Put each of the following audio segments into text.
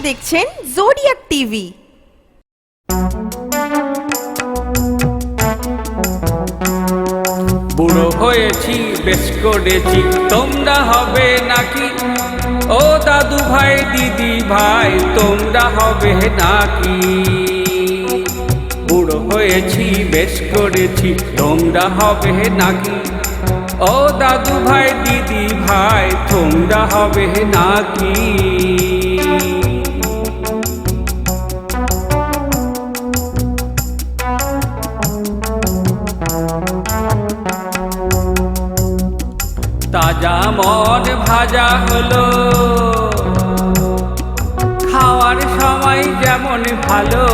দেখছেন zodiac TV. বুড়ো হয়েছি বেশ করেছি, তোমরা হবে নাকি? ও দাদু ভাই দিদি ভাই তোমরা হবে নাকি? বুড়ো হয়েছি বেশ করেছি, তোমরা হবে নাকি? ও দাদু ভাই দিদি ভাই তোমরা হবে নাকি? তাজা মন ভাজা হলো, খাওয়ার সময় যেমন ভালো।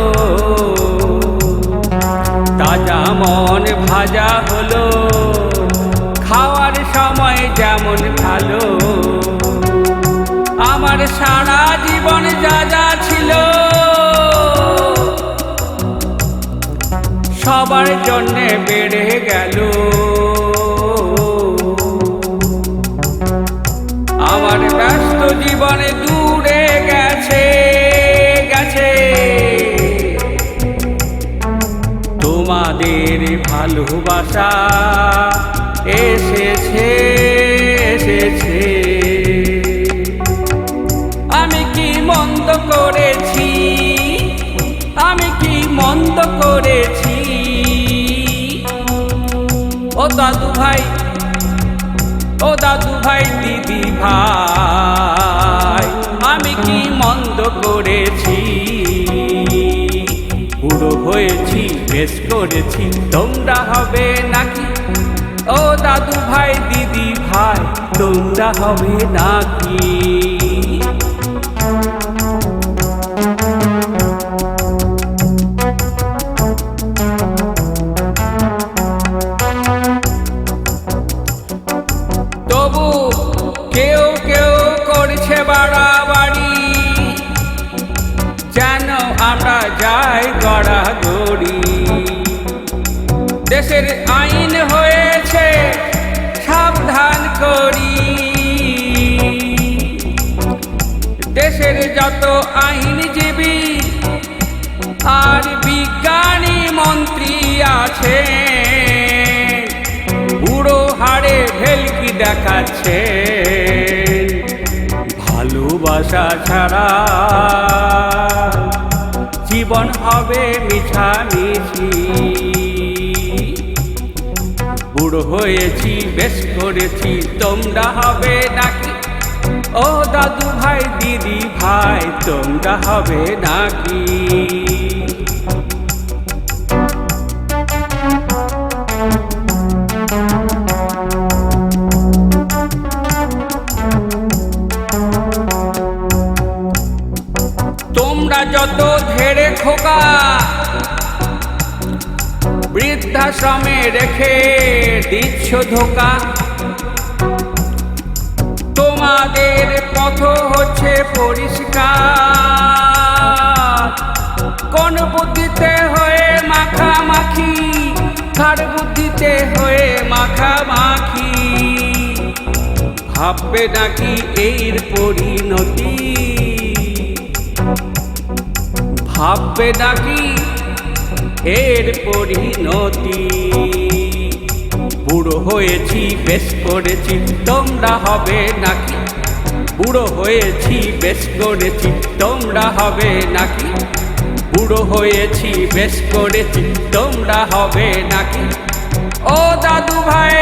তাজা মন ভাজা হলো, খাওয়ার সময় যেমন ভালো। আমার সারা জীবন যা যা ছিল, সবার জন্যে বেড়ে গেল। আমার ব্যস্ত জীবনে দূরে গেছে গেছে, তোমাদের ভালোবাসা এসেছে এসেছে। আমি কি মন্দ করেছি, আমি কি মন্দ করেছি? ও দাদু ভাই, ও দাদু ভাই দিদি ভাই আমি কি মন্দ করেছি? বুড়ো হয়েছি বেশ করেছি, তোমরা হবে নাকি? ও দাদু ভাই দিদি ভাই তোমরা হবে নাকি? তবু কেউ কেউ করছে বাড়াবাড়ি, যেন আমরা যাই গড়াগড়ি। দেশের আইন হয়েছে সাবধান করি, দেশের যত আইনজীবী আর বিজ্ঞানী মন্ত্রী আছে, বুড়ো হাড়ে ভেলকি দেখাচ্ছে। ভালোবাসা ছাড়া জীবন হবে মিছামিছি। বুড়ো হয়েছি বেশ করেছি, তোমরা হবে নাকি? ও দাদু ভাই দিদি ভাই তোমরা হবে নাকি? তোমরা যত ধেড়ে খোকা বৃদ্ধাশ্রমে রেখে দিচ্ছ ধোকা, তোমাদের পথ হচ্ছে পরিষ্কার। কোন বুদ্ধিতে হয়ে মাখামাখি, কার বুদ্ধিতে হয়ে মাখামাখি। ভাববে নাকি এর পরিণতি, ভাববে নাকি এর পরিণতি? বুড়ো হয়েছি বেশ করেছি, তোমরা হবে নাকি? বুড়ো হয়েছি বেশ করেছি, তোমরা হবে নাকি? বুড়ো হয়েছি বেশ করেছি, তোমরা হবে নাকি? ও দাদু ভাই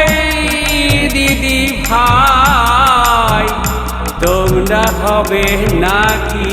দিদি ভাই তোমরা হবে নাকি?